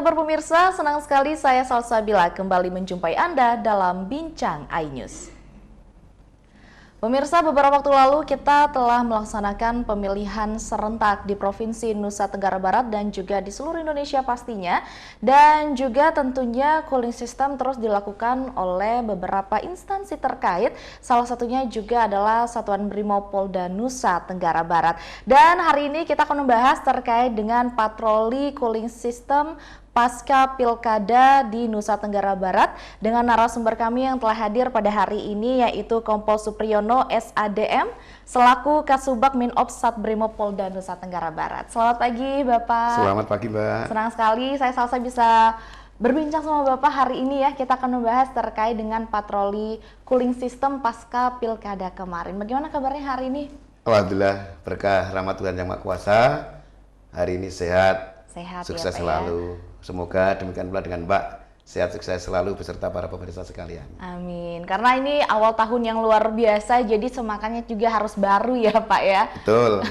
kabar pemirsa? Senang sekali saya Salsabila kembali menjumpai Anda dalam Bincang iNews. Pemirsa, beberapa waktu lalu kita telah melaksanakan pemilihan serentak di Provinsi Nusa Tenggara Barat dan juga di seluruh Indonesia pastinya. Dan juga tentunya cooling system terus dilakukan oleh beberapa instansi terkait. Salah satunya juga adalah Satuan Brimopolda Nusa Tenggara Barat. Dan hari ini kita akan membahas terkait dengan patroli cooling system pasca Pilkada di Nusa Tenggara Barat dengan narasumber kami yang telah hadir pada hari ini yaitu Kompol Supriyono SADM selaku Kasubag Minops Sat Brimopolda Nusa Tenggara Barat. Selamat pagi Bapak. Selamat pagi Mbak. Senang sekali saya Salsa bisa berbincang sama Bapak hari ini ya. Kita akan membahas terkait dengan patroli cooling system pasca Pilkada kemarin. Bagaimana kabarnya hari ini? Alhamdulillah berkah rahmat Tuhan Yang Maha Kuasa. Hari ini sehat, sukses ya, Pak, selalu. Ya? Semoga demikian pula dengan Mbak, sehat sukses selalu beserta para pemirsa sekalian. Amin. Karena ini awal tahun yang luar biasa, jadi semangatnya juga harus baru ya Pak ya. Betul.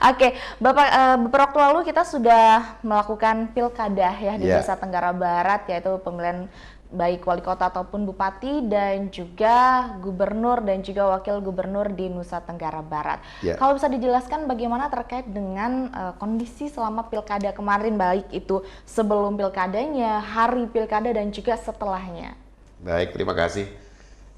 Oke, Bapak, beberapa waktu lalu kita sudah melakukan pilkada ya di Nusa Tenggara Barat, yaitu pemilihan baik wali kota ataupun bupati dan juga gubernur dan juga wakil gubernur di Nusa Tenggara Barat. Kalau bisa dijelaskan bagaimana terkait dengan kondisi selama pilkada kemarin, baik itu sebelum pilkadanya, hari pilkada dan juga setelahnya. Baik, terima kasih.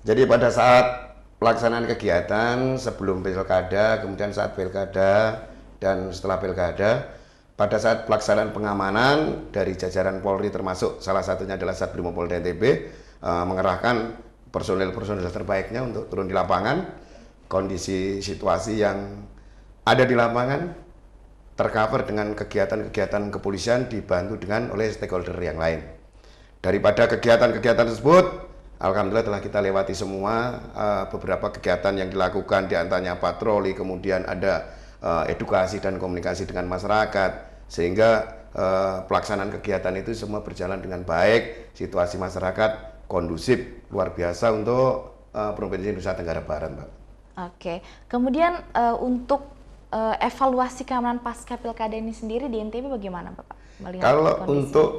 Jadi pada saat pelaksanaan kegiatan sebelum pilkada, kemudian saat pilkada dan setelah pilkada, pada saat pelaksanaan pengamanan dari jajaran Polri termasuk salah satunya adalah Sat Brimopolda NTB mengerahkan personil-personil terbaiknya untuk turun di lapangan. Kondisi situasi yang ada di lapangan tercover dengan kegiatan-kegiatan kepolisian dibantu dengan oleh stakeholder yang lain. Daripada kegiatan-kegiatan tersebut, alhamdulillah telah kita lewati semua. Beberapa kegiatan yang dilakukan diantaranya patroli, kemudian ada edukasi dan komunikasi dengan masyarakat, sehingga pelaksanaan kegiatan itu semua berjalan dengan baik, situasi masyarakat kondusif, luar biasa untuk Provinsi Nusa Tenggara Barat, Mbak. Oke, kemudian untuk evaluasi keamanan pasca pilkada ini sendiri di NTB bagaimana Bapak? Kalau untuk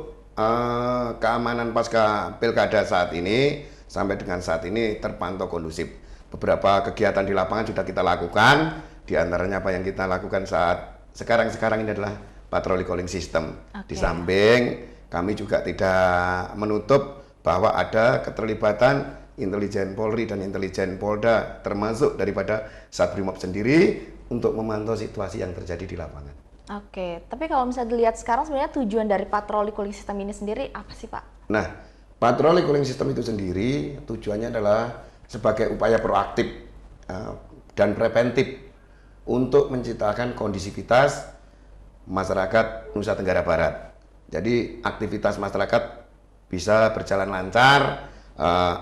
keamanan pasca pilkada saat ini, sampai dengan saat ini terpantau kondusif. Beberapa kegiatan di lapangan sudah kita lakukan. Di antaranya apa yang kita lakukan saat sekarang ini adalah patroli cooling system. Di samping kami juga tidak menutup bahwa ada keterlibatan intelijen Polri dan intelijen Polda termasuk daripada Sat Brimob sendiri untuk memantau situasi yang terjadi di lapangan. Oke, tapi kalau misalnya dilihat sekarang sebenarnya tujuan dari patroli cooling system ini sendiri apa sih Pak? Nah, patroli cooling system itu sendiri tujuannya adalah sebagai upaya proaktif dan preventif untuk menciptakan kondisivitas masyarakat Nusa Tenggara Barat. Jadi aktivitas masyarakat bisa berjalan lancar,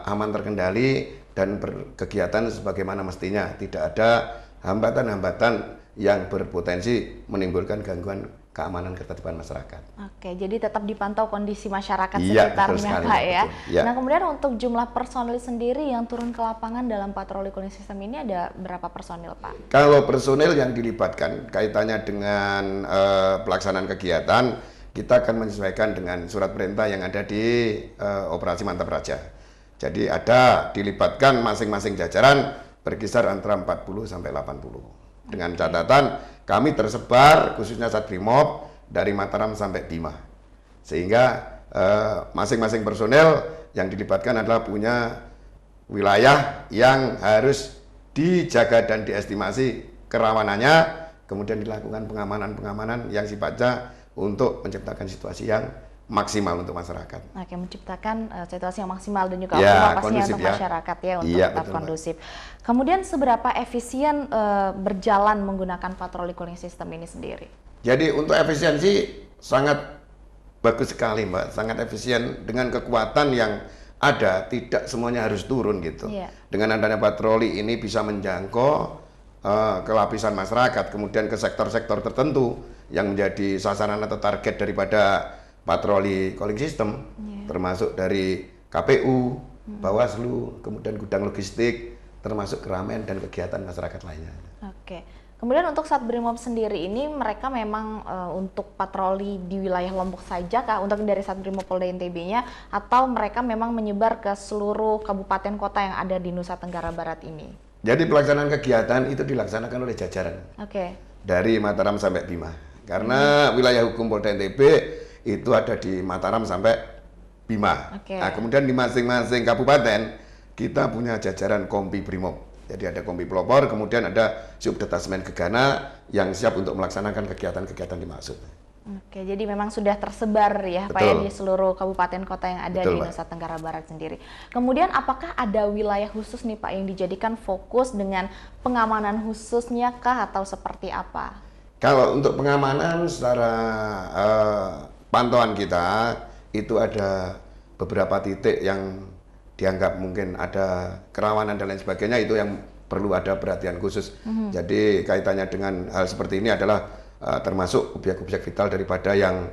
aman terkendali, dan berkegiatan sebagaimana mestinya. Tidak ada hambatan-hambatan yang berpotensi menimbulkan gangguan keamanan ketertiban masyarakat. Oke, jadi tetap dipantau kondisi masyarakat sekitarnya Pak ya. Nah kemudian untuk jumlah personil sendiri yang turun ke lapangan dalam patroli cooling system ini ada berapa personil Pak? Kalau personil yang dilibatkan kaitannya dengan pelaksanaan kegiatan, kita akan menyesuaikan dengan surat perintah yang ada di Operasi Mantap Raja. Jadi ada dilibatkan masing-masing jajaran berkisar antara 40 sampai 80. Dengan catatan kami tersebar khususnya Sat Brimob dari Mataram sampai Bima, sehingga masing-masing personel yang dilibatkan adalah punya wilayah yang harus dijaga dan diestimasi kerawanannya, kemudian dilakukan pengamanan-pengamanan yang sifatnya untuk menciptakan situasi yang maksimal untuk masyarakat. Oke, menciptakan situasi yang maksimal dan juga optimal pastinya untuk masyarakat ya untuk tetap kondusif. Kemudian seberapa efisien berjalan menggunakan patroli cooling system ini sendiri? Jadi untuk efisiensi sangat bagus sekali Mbak, sangat efisien dengan kekuatan yang ada, tidak semuanya harus turun gitu. Dengan adanya patroli ini bisa menjangkau ke lapisan masyarakat, kemudian ke sektor-sektor tertentu yang menjadi sasaran atau target daripada patroli cooling system, termasuk dari KPU, Bawaslu, kemudian gudang logistik, termasuk keramaian dan kegiatan masyarakat lainnya. Oke, Kemudian untuk Satbrimob sendiri ini mereka memang untuk patroli di wilayah Lombok saja kah untuk dari Satbrimob Polda NTB-nya, atau mereka memang menyebar ke seluruh kabupaten kota yang ada di Nusa Tenggara Barat ini? Jadi pelaksanaan kegiatan itu dilaksanakan oleh jajaran. Oke. Dari Mataram sampai Bima. Karena wilayah hukum Polda NTB itu ada di Mataram sampai Bima. Nah, kemudian di masing-masing kabupaten kita punya jajaran Kompi Brimob. Jadi ada Kompi Pelopor, kemudian ada Subdetasmen Gegana yang siap untuk melaksanakan kegiatan-kegiatan dimaksud. Oke, jadi memang sudah tersebar ya Pak ya di seluruh kabupaten kota yang ada di Nusa Tenggara Barat sendiri. Kemudian apakah ada wilayah khusus nih Pak yang dijadikan fokus dengan pengamanan khususnya kah atau seperti apa? Kalau untuk pengamanan secara pantauan kita itu ada beberapa titik yang dianggap mungkin ada kerawanan dan lain sebagainya, itu yang perlu ada perhatian khusus. Jadi kaitannya dengan hal seperti ini adalah termasuk objek-objek vital daripada yang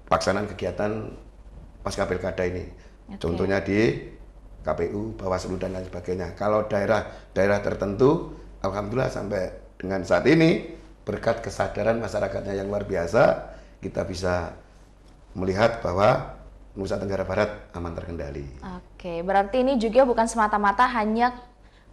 pelaksanaan kegiatan pasca pilkada ini. Contohnya di KPU, Bawaslu dan lain sebagainya. Kalau daerah tertentu, alhamdulillah sampai dengan saat ini berkat kesadaran masyarakatnya yang luar biasa, kita bisa melihat bahwa Nusa Tenggara Barat aman terkendali. Oke, berarti ini juga bukan semata-mata hanya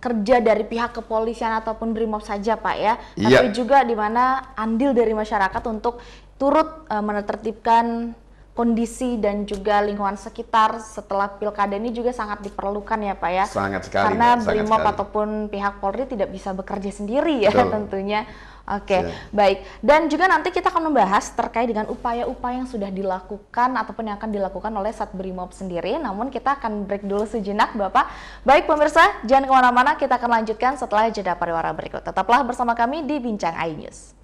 kerja dari pihak kepolisian ataupun Brimob saja Pak ya, tapi juga di mana andil dari masyarakat untuk turut menertibkan kondisi dan juga lingkungan sekitar setelah pilkada ini juga sangat diperlukan ya Pak ya. Sangat sekali. Karena Brimob ataupun pihak Polri tidak bisa bekerja sendiri ya tentunya. Oke, baik. Dan juga nanti kita akan membahas terkait dengan upaya-upaya yang sudah dilakukan ataupun yang akan dilakukan oleh Satbrimob sendiri. Namun kita akan break dulu sejenak Bapak. Baik pemirsa, jangan kemana-mana, kita akan lanjutkan setelah jeda pariwara berikut. Tetaplah bersama kami di Bincang iNews.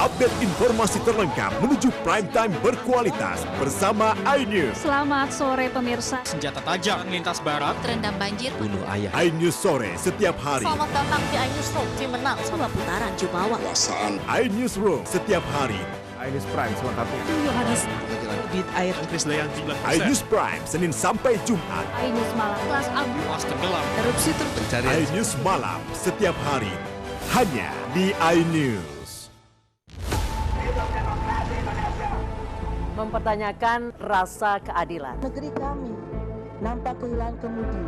Update informasi terlengkap menuju prime time berkualitas bersama iNews. Selamat sore pemirsa. Senjata tajam lintas barat, Terendam banjir, bunuh ayah. iNews sore setiap hari. Selamat datang di iNews Room, tim menang 2 putaran Jumawa. iNews Room setiap hari. iNews Prime selengkapnya. Yohanes, Bit air, Krisdayanti 9%. iNews Prime Senin sampai Jumat. iNews Malam, kelas abu, Was tenggelam. erupsi terpencarian. iNews Malam setiap hari. Hanya di iNews. Mempertanyakan rasa keadilan. Negeri kami nampak kehilangan kemudi.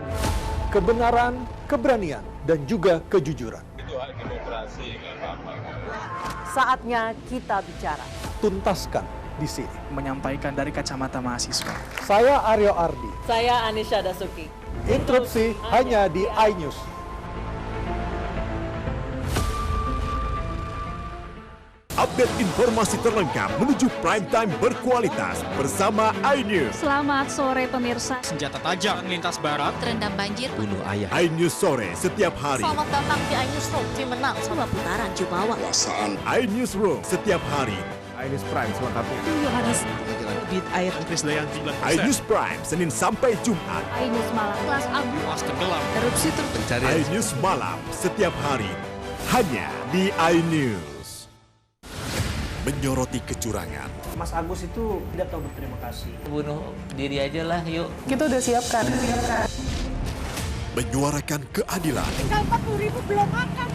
Kebenaran, keberanian, dan juga kejujuran. Itu hak demokrasi, nggak apa-apa. Saatnya kita bicara. Tuntaskan di sini. Menyampaikan dari kacamata mahasiswa. Saya Aryo Ardi. Saya Anisha Dasuki. Interupsi hanya di iNews. Update informasi terlengkap menuju prime time berkualitas bersama iNews. Selamat sore pemirsa. Senjata tajam lintas barat, Terendam banjir, bunuh ayah. iNews sore setiap hari. Selamat datang di iNews Room, tim menang 2 putaran Jumawa. iNews Room setiap hari. iNews Prime selengkapnya. Yohanes, Bit air, Krisdayanti 9%. iNews Prime Senin sampai Jumat. iNews Malam, kelas abu, Was tenggelam. erupsi terpencarian. iNews Malam setiap hari. Hanya di iNews. Menyoroti kecurangan. Mas Agus itu tidak tahu berterima kasih. Bunuh diri aja lah, yuk. Kita udah siapkan. Menyuarakan keadilan. Tinggal 40.000 belum makan.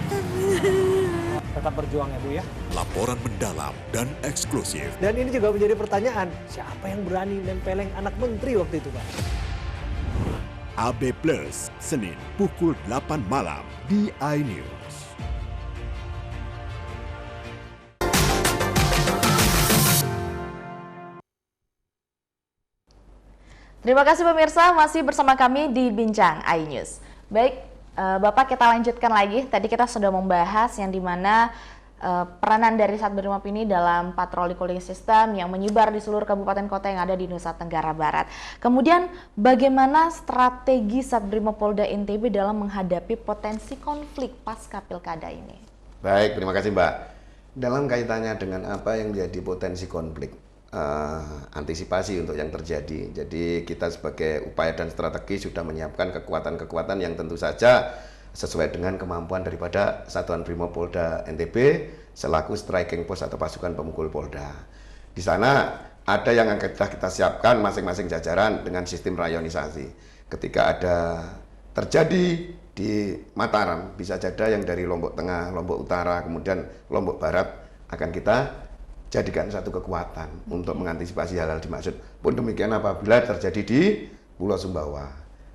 Tetap berjuang ya Bu ya. Laporan mendalam dan eksklusif. Dan ini juga menjadi pertanyaan, siapa yang berani nempeleng anak menteri waktu itu Pak? AB Plus, Senin pukul 8 malam di iNews. Terima kasih pemirsa, masih bersama kami di Bincang iNews. Baik, Bapak kita lanjutkan lagi. Tadi kita sudah membahas yang dimana peranan dari Satbrimob ini dalam patroli cooling system yang menyebar di seluruh kabupaten kota yang ada di Nusa Tenggara Barat. Kemudian bagaimana strategi Satbrimob Polda NTB dalam menghadapi potensi konflik pasca pilkada ini? Baik, terima kasih Mbak. Dalam kaitannya dengan apa yang menjadi potensi konflik, antisipasi untuk yang terjadi. Jadi kita sebagai upaya dan strategi sudah menyiapkan kekuatan-kekuatan yang tentu saja sesuai dengan kemampuan daripada Satuan Brimob Polda NTB selaku striking force atau pasukan pemukul Polda. Di sana ada yang kita siapkan masing-masing jajaran dengan sistem rayonisasi. Ketika ada terjadi di Mataram, bisa jadi yang dari Lombok Tengah, Lombok Utara, kemudian Lombok Barat akan kita jadikan satu kekuatan untuk mengantisipasi hal-hal dimaksud. Pun demikian apabila terjadi di Pulau Sumbawa.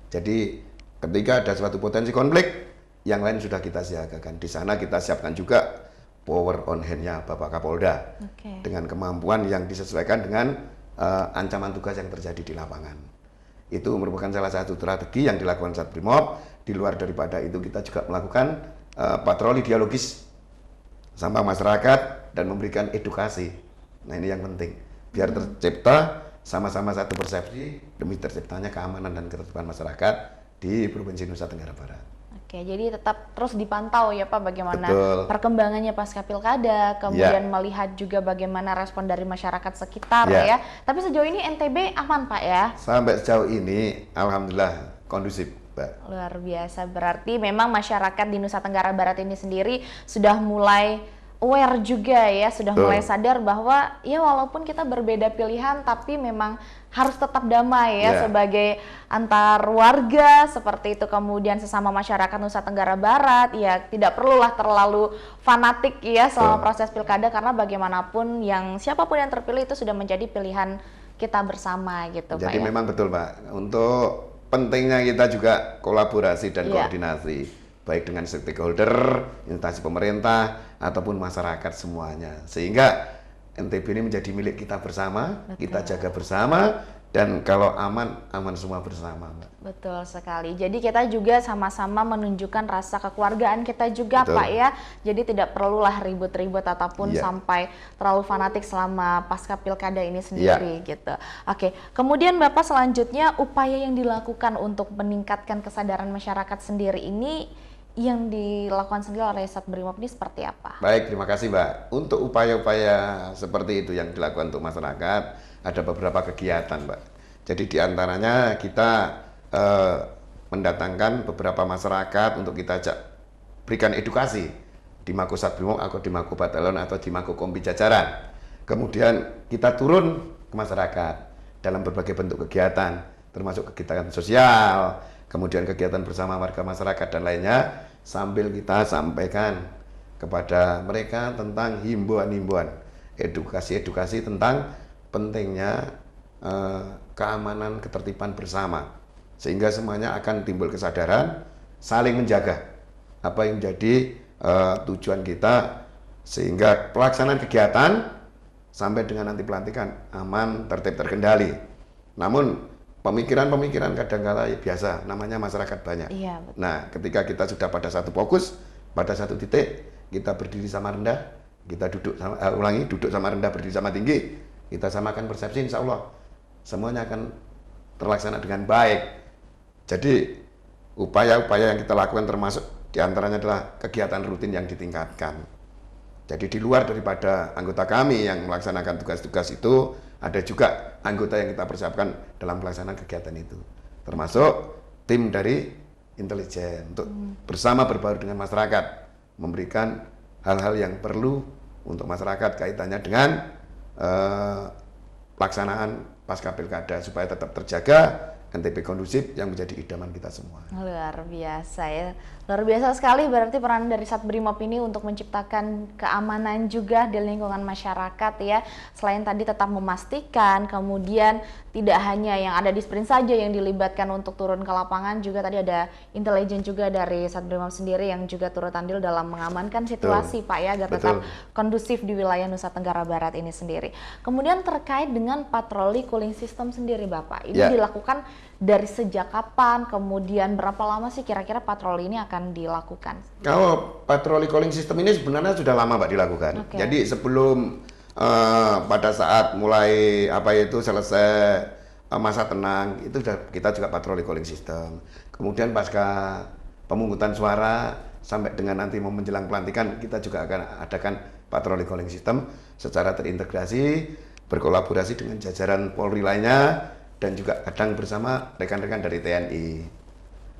Jadi ketika ada suatu potensi konflik, yang lain sudah kita siagakan. Di sana kita siapkan juga power on hand-nya Bapak Kapolda dengan kemampuan yang disesuaikan dengan ancaman tugas yang terjadi di lapangan. Itu merupakan salah satu strategi yang dilakukan Satbrimob. Di luar daripada itu kita juga melakukan patroli dialogis sama masyarakat dan memberikan edukasi. Nah ini yang penting, biar tercipta sama-sama satu persepsi demi terciptanya keamanan dan ketertiban masyarakat di Provinsi Nusa Tenggara Barat. Oke, jadi tetap terus dipantau ya Pak bagaimana perkembangannya pasca pilkada, kemudian melihat juga bagaimana respon dari masyarakat sekitar ya. Tapi sejauh ini NTB aman Pak ya? Sampai sejauh ini alhamdulillah kondusif. Luar biasa, berarti memang masyarakat di Nusa Tenggara Barat ini sendiri sudah mulai aware juga ya, sudah mulai sadar bahwa ya walaupun kita berbeda pilihan tapi memang harus tetap damai ya sebagai antar warga seperti itu, kemudian sesama masyarakat Nusa Tenggara Barat ya tidak perlulah terlalu fanatik ya selama proses pilkada, karena bagaimanapun yang siapapun yang terpilih itu sudah menjadi pilihan kita bersama gitu Pak. Jadi memang betul Pak, untuk pentingnya kita juga kolaborasi dan koordinasi baik dengan stakeholder, instansi pemerintah ataupun masyarakat semuanya, sehingga NTB ini menjadi milik kita bersama, kita jaga bersama, dan kalau aman, aman semua bersama, Mbak. Betul sekali. Jadi kita juga sama-sama menunjukkan rasa kekeluargaan kita juga, Pak ya. Jadi tidak perlulah ribut-ribut ataupun sampai terlalu fanatik selama pasca pilkada ini sendiri gitu. Oke, kemudian Bapak selanjutnya upaya yang dilakukan untuk meningkatkan kesadaran masyarakat sendiri ini yang dilakukan sendiri oleh Satbrimob ini seperti apa? Baik, terima kasih Mbak. Untuk upaya-upaya seperti itu yang dilakukan untuk masyarakat, ada beberapa kegiatan Mbak. Jadi diantaranya kita mendatangkan beberapa masyarakat untuk kita berikan edukasi di Mako Satbrimob atau di Mako Batalion atau di Mako Kompi jajaran. Kemudian kita turun ke masyarakat dalam berbagai bentuk kegiatan, termasuk kegiatan sosial, kemudian kegiatan bersama warga masyarakat dan lainnya, sambil kita sampaikan kepada mereka tentang himbauan-himbauan, edukasi-edukasi tentang pentingnya keamanan, ketertiban bersama, sehingga semuanya akan timbul kesadaran saling menjaga apa yang jadi tujuan kita, sehingga pelaksanaan kegiatan sampai dengan nanti pelantikan aman, tertib, terkendali. Namun pemikiran-pemikiran kadang-kala ya biasa, namanya masyarakat banyak. Nah, ketika kita sudah pada satu fokus, pada satu titik, kita berdiri sama rendah, kita duduk sama, duduk sama rendah, berdiri sama tinggi, kita samakan persepsi, insya Allah semuanya akan terlaksana dengan baik. Jadi upaya-upaya yang kita lakukan termasuk diantaranya adalah kegiatan rutin yang ditingkatkan. Jadi di luar daripada anggota kami yang melaksanakan tugas-tugas itu, ada juga anggota yang kita persiapkan dalam pelaksanaan kegiatan itu, termasuk tim dari intelijen untuk bersama berbaur dengan masyarakat, memberikan hal-hal yang perlu untuk masyarakat kaitannya dengan pelaksanaan pasca pilkada supaya tetap terjaga NTB kondusif yang menjadi idaman kita semua. Luar biasa ya. Luar biasa sekali berarti peran dari Satbrimob ini untuk menciptakan keamanan juga di lingkungan masyarakat ya. Selain tadi tetap memastikan, kemudian tidak hanya yang ada di sprint saja yang dilibatkan untuk turun ke lapangan, juga tadi ada intelijen juga dari Satbrimob sendiri yang juga turut andil dalam mengamankan situasi Pak ya, agar tetap kondusif di wilayah Nusa Tenggara Barat ini sendiri. Kemudian terkait dengan patroli cooling system sendiri Bapak, ini dilakukan dari sejak kapan, kemudian berapa lama sih kira-kira patroli ini akan dilakukan? Kalau patroli cooling system ini sebenarnya sudah lama Mbak dilakukan. Jadi sebelum pada saat mulai selesai masa tenang, itu kita juga patroli cooling system. Kemudian pasca pemungutan suara sampai dengan nanti mau menjelang pelantikan, kita juga akan adakan patroli cooling system secara terintegrasi, berkolaborasi dengan jajaran Polri lainnya, dan juga kadang bersama rekan-rekan dari TNI.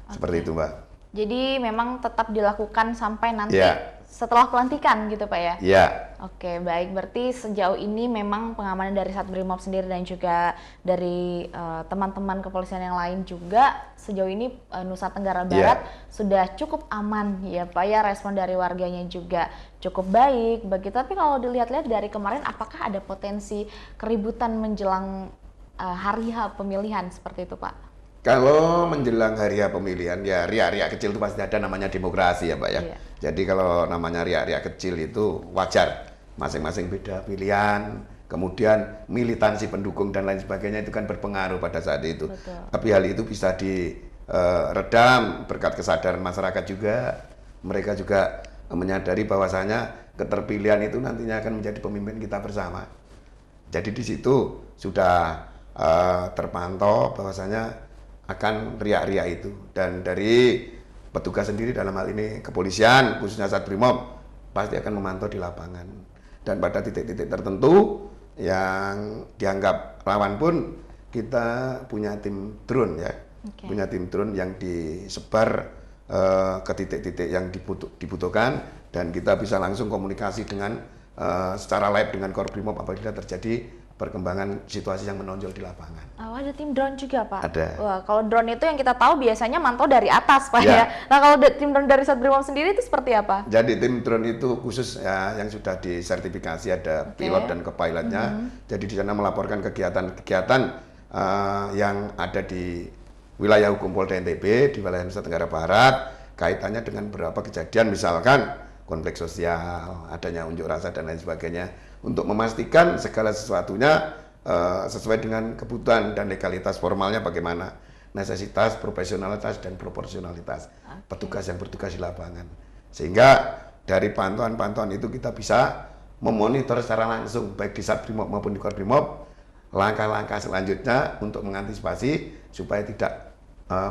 Seperti itu Mbak. Jadi memang tetap dilakukan sampai nanti setelah pelantikan gitu Pak ya? Iya. Oke, baik. Berarti sejauh ini memang pengamanan dari Satbrimob sendiri dan juga dari teman-teman kepolisian yang lain juga sejauh ini Nusa Tenggara Barat sudah cukup aman ya Pak ya, respon dari warganya juga cukup baik begitu. Tapi kalau dilihat-lihat dari kemarin, apakah ada potensi keributan menjelang hari H pemilihan seperti itu Pak? Kalau menjelang hari H pemilihan, ya riak-riak kecil itu pasti ada, namanya demokrasi ya Pak ya. Iya. Jadi kalau namanya riak-riak kecil itu wajar, masing-masing beda pilihan, kemudian militansi pendukung dan lain sebagainya itu kan berpengaruh pada saat itu. Betul. Tapi hal itu bisa diredam berkat kesadaran masyarakat juga. Mereka juga menyadari bahwasanya keterpilihan itu nantinya akan menjadi pemimpin kita bersama. Jadi di situ sudah terpantau bahwasanya akan riak-riak itu, dan dari petugas sendiri dalam hal ini kepolisian khususnya Satbrimob pasti akan memantau di lapangan, dan pada titik-titik tertentu yang dianggap rawan pun kita punya tim drone ya, punya tim drone yang disebar ke titik-titik yang dibutuhkan, dan kita bisa langsung komunikasi dengan secara live dengan Korbrimob apabila terjadi perkembangan situasi yang menonjol di lapangan. Oh, ada tim drone juga Pak? Ada. Wah, kalau drone itu yang kita tahu biasanya mantau dari atas Pak ya. Nah kalau tim drone dari Satbrimob sendiri itu seperti apa? Jadi tim drone itu khusus ya, yang sudah disertifikasi, ada pilot dan kepilotnya. Jadi di sana melaporkan kegiatan-kegiatan yang ada di wilayah hukum Polda NTB, di wilayah Nusa Tenggara Barat, kaitannya dengan beberapa kejadian, misalkan konflik sosial, adanya unjuk rasa dan lain sebagainya, untuk memastikan segala sesuatunya sesuai dengan kebutuhan dan legalitas formalnya bagaimana, necesitas, profesionalitas dan proporsionalitas petugas yang bertugas di lapangan. Sehingga dari pantauan-pantauan itu kita bisa memonitor secara langsung baik di Satbrimob maupun di Korbrimob langkah-langkah selanjutnya untuk mengantisipasi supaya tidak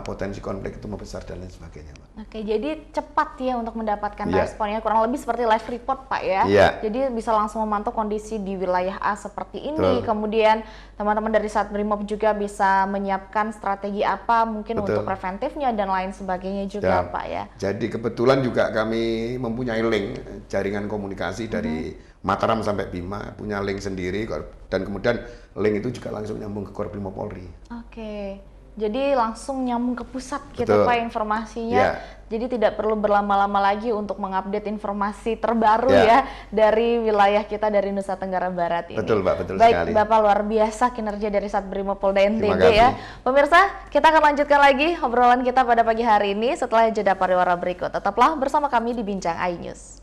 potensi konflik itu membesar dan lain sebagainya, Pak. Oke, jadi cepat ya untuk mendapatkan responnya, kurang lebih seperti live report, Pak ya. Jadi bisa langsung memantau kondisi di wilayah A seperti ini. Kemudian teman-teman dari Satbrimob juga bisa menyiapkan strategi apa mungkin untuk preventifnya dan lain sebagainya juga, Pak ya. Jadi kebetulan juga kami mempunyai link jaringan komunikasi dari Mataram sampai Bima, punya link sendiri, dan kemudian link itu juga langsung nyambung ke Korbrimob Polri. Oke. Jadi langsung nyambung ke pusat gitu Pak informasinya. Jadi tidak perlu berlama-lama lagi untuk mengupdate informasi terbaru ya dari wilayah kita dari Nusa Tenggara Barat ini. Betul Pak, betul sekali. sekali. Bapak luar biasa kinerja dari Satbrimob Polda NTB ya. Pemirsa, kita akan lanjutkan lagi obrolan kita pada pagi hari ini setelah jeda pariwara berikut. Tetaplah bersama kami di Bincang iNews.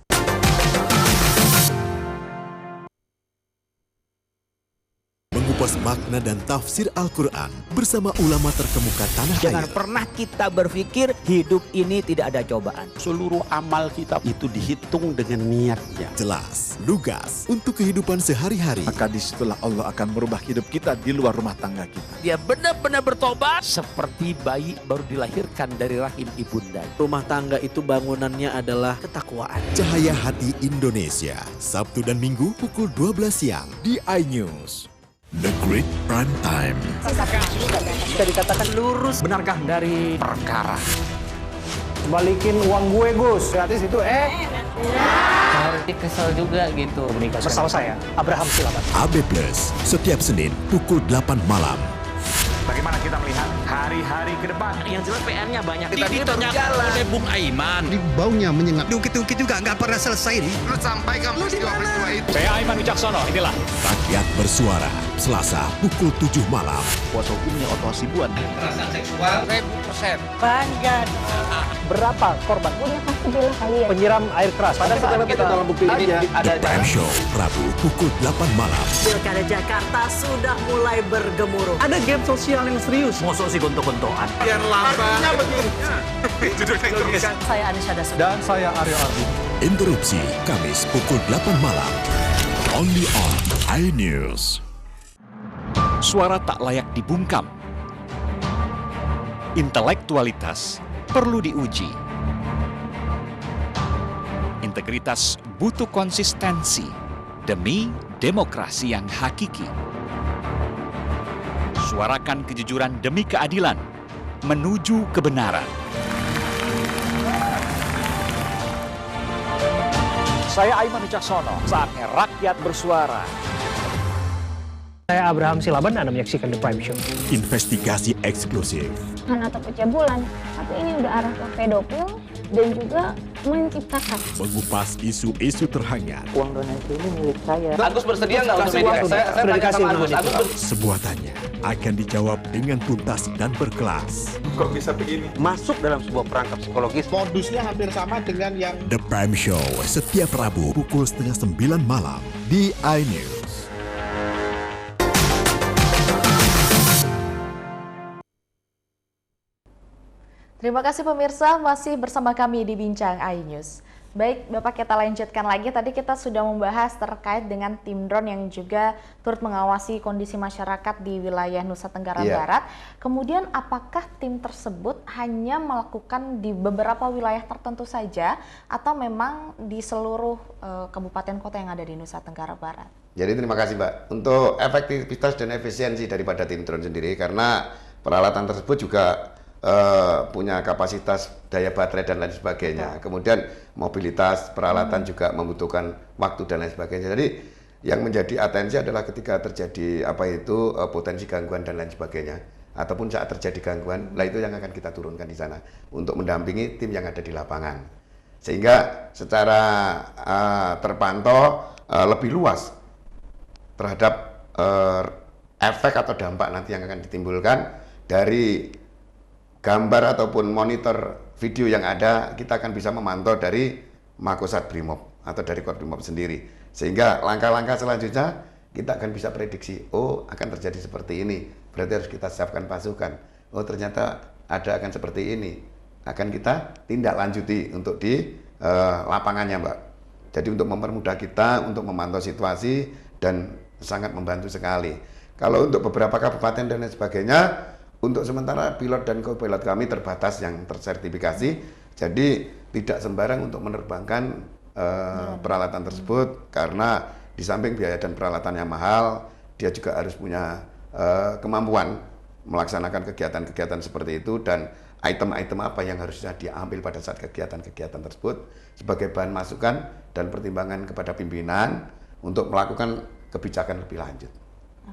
Mengupas makna dan tafsir Al-Quran bersama ulama terkemuka tanah air. Jangan pernah kita berpikir hidup ini tidak ada cobaan. Seluruh amal kita itu dihitung dengan niatnya. Jelas, lugas, untuk kehidupan sehari-hari. Maka disitulah Allah akan merubah hidup kita di luar rumah tangga kita. Dia benar-benar bertobat seperti bayi baru dilahirkan dari rahim ibunda. Rumah tangga itu bangunannya adalah ketakwaan. Cahaya Hati Indonesia, Sabtu dan Minggu pukul 12 siang di iNews. The Great Prime Time. Bisa dikatakan lurus. Benarkah dari perkara? Balikin uang gue Gus. Gratis itu Harus kesel juga gitu. Bersama saya, Abraham silakan. AB Plus, setiap Senin pukul 8 malam. Bagaimana kita melihat hari-hari ke depan? Yang jelas PR-nya banyak. Tadi terjalan oleh Bung Aiman. Baunya menyengat. Diungkit-ungkit juga nggak pernah selesai nih. Lu sampaikan peristiwa-peristiwa itu. Saya Aiman Wicaksono, inilah. Rakyat Bersuara, Selasa pukul 7 malam. Kuasa hukumnya Otto Hasibuan. Kekerasan seksual 1000%. Banyak. Berapa korban? Udah pasti bilang kalian. Penyiram air keras. Padahal kita dalam bukti aja. The Prime Show, Rabu pukul 8 malam. Pilkada Jakarta sudah mulai bergemuruh. Ada game sosial yang serius. Mosok sih gontok-gontokan. Biar lambatnya begini. Saya Anisha Dasuki. Dan saya Aryo Ardi. Interupsi, Kamis pukul 8 malam. Only on iNews. Suara tak layak dibungkam. Intelektualitas perlu diuji. Integritas butuh konsistensi demi demokrasi yang hakiki. Suarakan kejujuran demi keadilan menuju kebenaran. Saya Aiman Wicaksono, saatnya rakyat bersuara. Saya Abraham Silaban, Anda menyaksikan The Prime Show. Investigasi eksklusif. Atau pencabulan, tapi ini udah arah ke pedofil dan juga menciptakan. Mengupas isu-isu terhangat. Uang donasi ini milik saya. Agus bersedia nggak untuk media? Saya tanya sama Agus. Semua tanya akan dijawab dengan tuntas dan berkelas. Kok bisa begini? Masuk dalam sebuah perangkap psikologis. Modusnya hampir sama dengan yang The Prime Show setiap Rabu pukul 8:30 malam di iNews. Terima kasih pemirsa, masih bersama kami di Bincang iNews. Baik, Bapak, kita lanjutkan lagi. Tadi kita sudah membahas terkait dengan tim drone yang juga turut mengawasi kondisi masyarakat di wilayah Nusa Tenggara Barat. Kemudian apakah tim tersebut hanya melakukan di beberapa wilayah tertentu saja atau memang di seluruh kabupaten kota yang ada di Nusa Tenggara Barat? Jadi terima kasih Mbak. Untuk efektivitas dan efisiensi daripada tim drone sendiri, karena peralatan tersebut juga punya kapasitas daya baterai dan lain sebagainya. Kemudian mobilitas peralatan juga membutuhkan waktu dan lain sebagainya. Jadi yang menjadi atensi adalah ketika terjadi potensi gangguan dan lain sebagainya, ataupun saat terjadi gangguan, itu yang akan kita turunkan di sana untuk mendampingi tim yang ada di lapangan, sehingga secara terpantau lebih luas terhadap efek atau dampak nanti yang akan ditimbulkan dari gambar ataupun monitor video yang ada. Kita akan bisa memantau dari Makosat Brimob atau dari Korbrimob sendiri, sehingga langkah-langkah selanjutnya kita akan bisa prediksi, oh akan terjadi seperti ini, berarti harus kita siapkan pasukan. Oh ternyata akan seperti ini, akan kita tindak lanjuti untuk di lapangannya Mbak. Jadi untuk mempermudah kita untuk memantau situasi dan sangat membantu sekali. Kalau untuk beberapa kabupaten dan lain sebagainya, untuk sementara pilot dan co-pilot kami terbatas yang tersertifikasi, jadi tidak sembarang untuk menerbangkan peralatan tersebut, karena di samping biaya dan peralatannya mahal, dia juga harus punya kemampuan melaksanakan kegiatan-kegiatan seperti itu, dan item-item apa yang harusnya diambil pada saat kegiatan-kegiatan tersebut sebagai bahan masukan dan pertimbangan kepada pimpinan untuk melakukan kebijakan lebih lanjut.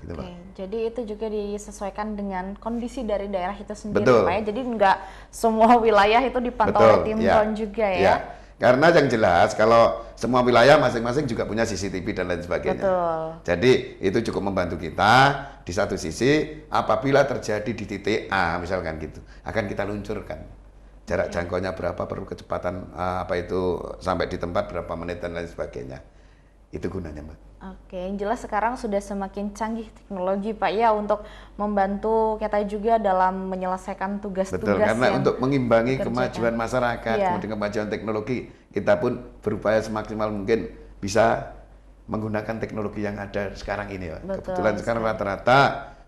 Gitu, Oke, jadi itu juga disesuaikan dengan kondisi dari daerah itu sendiri, Betul. Pak ya. Jadi nggak semua wilayah itu dipantau oleh tim drone juga ya. Karena yang jelas kalau semua wilayah masing-masing juga punya CCTV dan lain sebagainya. Betul. Jadi itu cukup membantu kita di satu sisi, apabila terjadi di titik A misalkan gitu, akan kita luncurkan. Jarak jangkaunya berapa, perlu kecepatan sampai di tempat berapa menit dan lain sebagainya. Itu gunanya Mbak. Oke, yang jelas sekarang sudah semakin canggih teknologi Pak ya untuk membantu kita juga dalam menyelesaikan tugas-tugas. Betul, karena yang untuk mengimbangi dikerjakan. kemajuan masyarakat, kemudian kemajuan teknologi, kita pun berupaya semaksimal mungkin bisa menggunakan teknologi yang ada sekarang ini. Betul, kebetulan sekarang rata-rata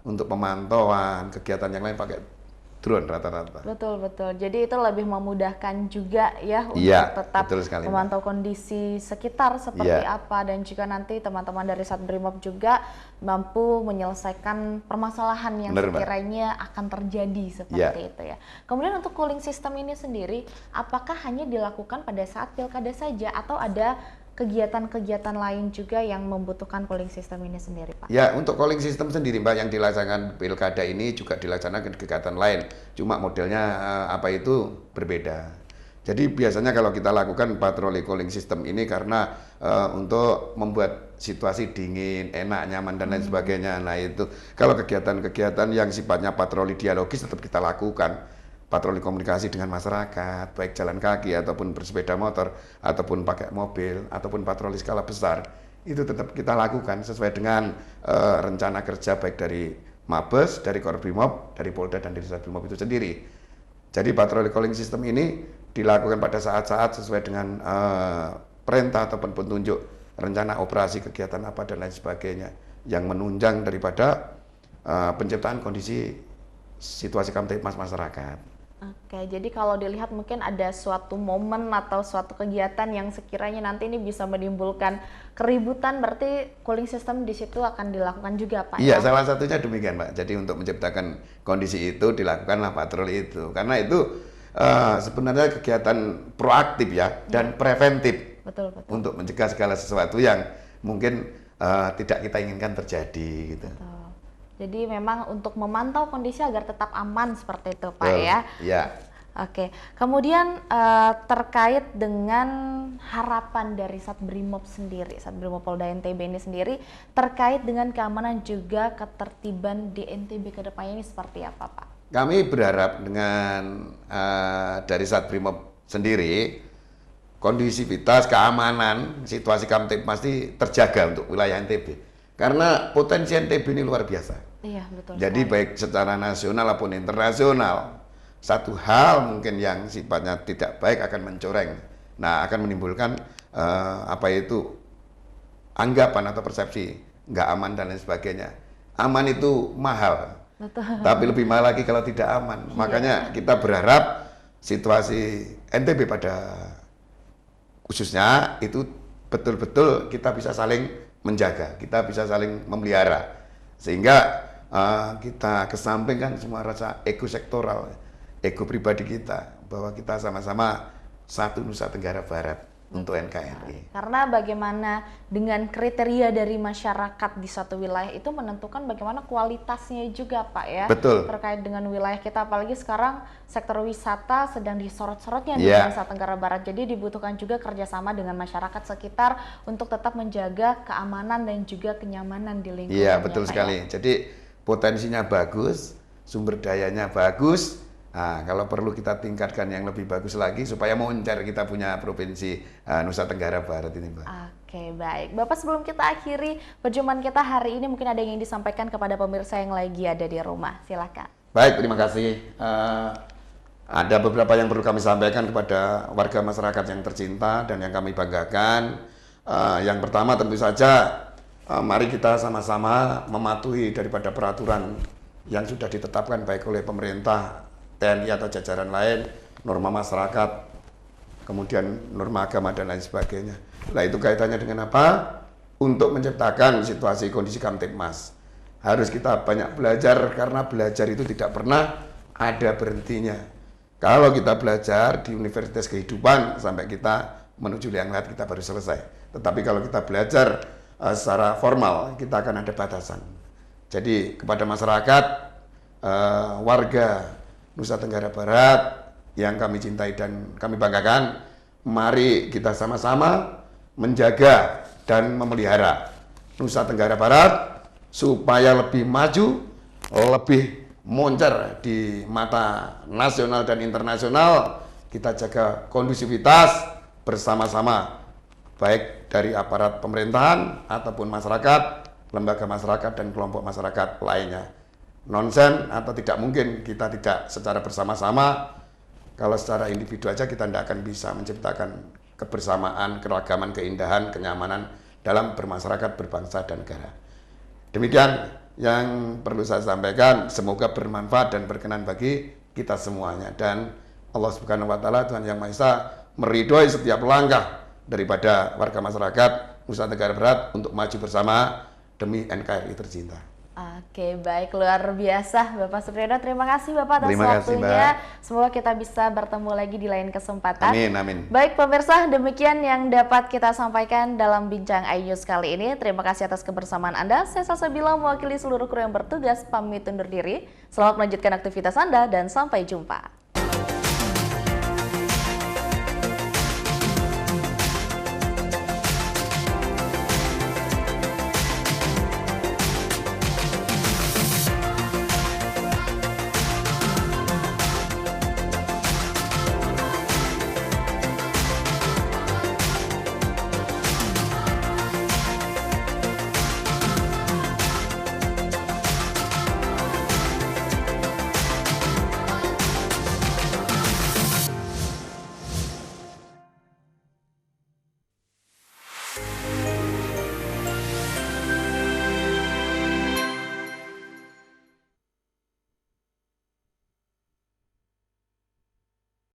untuk pemantauan kegiatan yang lain pakai drone rata-rata. Betul. Jadi itu lebih memudahkan juga ya untuk tetap memantau kondisi sekitar seperti apa, dan juga nanti teman-teman dari Satbrimob juga mampu menyelesaikan permasalahan yang sekiranya akan terjadi seperti itu ya. Kemudian untuk cooling system ini sendiri, apakah hanya dilakukan pada saat pilkada saja atau ada kegiatan-kegiatan lain juga yang membutuhkan cooling system ini sendiri, Pak? Ya, untuk cooling system sendiri, Mbak, yang dilaksanakan pilkada ini juga dilaksanakan kegiatan lain. Cuma modelnya berbeda. Jadi biasanya kalau kita lakukan patroli cooling system ini karena untuk membuat situasi dingin, enak, nyaman, dan lain sebagainya. Nah itu, kalau kegiatan-kegiatan yang sifatnya patroli dialogis tetap kita lakukan. Patroli komunikasi dengan masyarakat, baik jalan kaki ataupun bersepeda motor, ataupun pakai mobil, ataupun patroli skala besar, itu tetap kita lakukan sesuai dengan rencana kerja baik dari Mabes, dari Korbrimob, dari Polda, dan dari Satbrimob itu sendiri. Jadi patroli calling system ini dilakukan pada saat-saat sesuai dengan perintah ataupun petunjuk rencana operasi kegiatan apa dan lain sebagainya yang menunjang daripada penciptaan kondisi situasi kamtipmas masyarakat. Oke, jadi kalau dilihat mungkin ada suatu momen atau suatu kegiatan yang sekiranya nanti ini bisa menimbulkan keributan, berarti cooling system di situ akan dilakukan juga, Pak? Iya, salah satunya demikian, Pak. Jadi untuk menciptakan kondisi itu dilakukanlah patroli itu, karena itu sebenarnya kegiatan proaktif ya dan preventif. Betul. Untuk mencegah segala sesuatu yang mungkin tidak kita inginkan terjadi gitu. Betul. Jadi memang untuk memantau kondisi agar tetap aman seperti itu Pak ya. Iya. Oke. Kemudian terkait dengan harapan dari Satbrimob sendiri, Satbrimob Polda NTB ini sendiri terkait dengan keamanan juga ketertiban di NTB ke depannya ini seperti apa Pak? Kami berharap dengan dari Satbrimob sendiri kondusivitas, keamanan, situasi Kamtibmas pasti terjaga untuk wilayah NTB. Karena potensi NTB ini luar biasa. Iya, betul. Jadi baik secara nasional maupun internasional, satu hal mungkin yang sifatnya tidak baik akan mencoreng. Nah, akan menimbulkan anggapan atau persepsi nggak aman dan lain sebagainya. Aman itu mahal. Betul. Tapi lebih mahal lagi kalau tidak aman. Makanya kita berharap situasi NTB pada khususnya itu betul-betul kita bisa saling menjaga, kita bisa saling memelihara, sehingga kita kesampingkan semua rasa ego sektoral, ego pribadi kita, bahwa kita sama-sama satu Nusa Tenggara Barat untuk NKRI. Karena bagaimana dengan kriteria dari masyarakat di suatu wilayah itu menentukan bagaimana kualitasnya juga Pak ya. Betul. Terkait dengan wilayah kita, apalagi sekarang sektor wisata sedang disorot-sorotnya di Nusa Tenggara Barat. Jadi dibutuhkan juga kerjasama dengan masyarakat sekitar untuk tetap menjaga keamanan dan juga kenyamanan di lingkungan. Iya, betul sekali. Jadi potensinya bagus, sumber dayanya bagus. Nah, kalau perlu kita tingkatkan yang lebih bagus lagi supaya moncer kita punya provinsi Nusa Tenggara Barat ini, Mbak. Oke, baik. Bapak, sebelum kita akhiri perjumpaan kita hari ini, mungkin ada yang ingin disampaikan kepada pemirsa yang lagi ada di rumah. Silakan. Baik, terima kasih. Ada beberapa yang perlu kami sampaikan kepada warga masyarakat yang tercinta dan yang kami banggakan. Yang pertama tentu saja, mari kita sama-sama mematuhi daripada peraturan yang sudah ditetapkan baik oleh pemerintah, TNI atau jajaran lain, norma masyarakat, kemudian norma agama dan lain sebagainya. Nah, itu kaitannya dengan apa? Untuk menciptakan situasi kondisi Kamtibmas. Harus kita banyak belajar, karena belajar itu tidak pernah ada berhentinya. Kalau kita belajar di universitas kehidupan sampai kita menuju liang lahat kita baru selesai. Tetapi kalau kita belajar secara formal, kita akan ada batasan. Jadi kepada masyarakat, warga Nusa Tenggara Barat yang kami cintai dan kami banggakan, mari kita sama-sama menjaga dan memelihara Nusa Tenggara Barat supaya lebih maju, lebih moncer di mata nasional dan internasional. Kita jaga kondusivitas bersama-sama, baik dari aparat pemerintahan ataupun masyarakat, lembaga masyarakat dan kelompok masyarakat lainnya. Nonsen atau tidak mungkin kita tidak secara bersama-sama. Kalau secara individu aja kita tidak akan bisa menciptakan kebersamaan, keragaman, keindahan, kenyamanan dalam bermasyarakat, berbangsa dan negara. Demikian yang perlu saya sampaikan, semoga bermanfaat dan berkenan bagi kita semuanya, dan Allah Subhanahu wa taala, Tuhan Yang Maha Esa, meridhoi setiap langkah daripada warga masyarakat Nusa Tenggara Barat untuk maju bersama demi NKRI tercinta. Oke, baik, luar biasa Bapak Supriyono. Terima kasih Bapak atas waktunya. Semoga kita bisa bertemu lagi di lain kesempatan. Amin, amin. Baik pemirsa, demikian yang dapat kita sampaikan dalam Bincang iNews kali ini. Terima kasih atas kebersamaan Anda. Saya Salsabila mewakili seluruh kru yang bertugas pamit undur diri. Selamat melanjutkan aktivitas Anda dan sampai jumpa.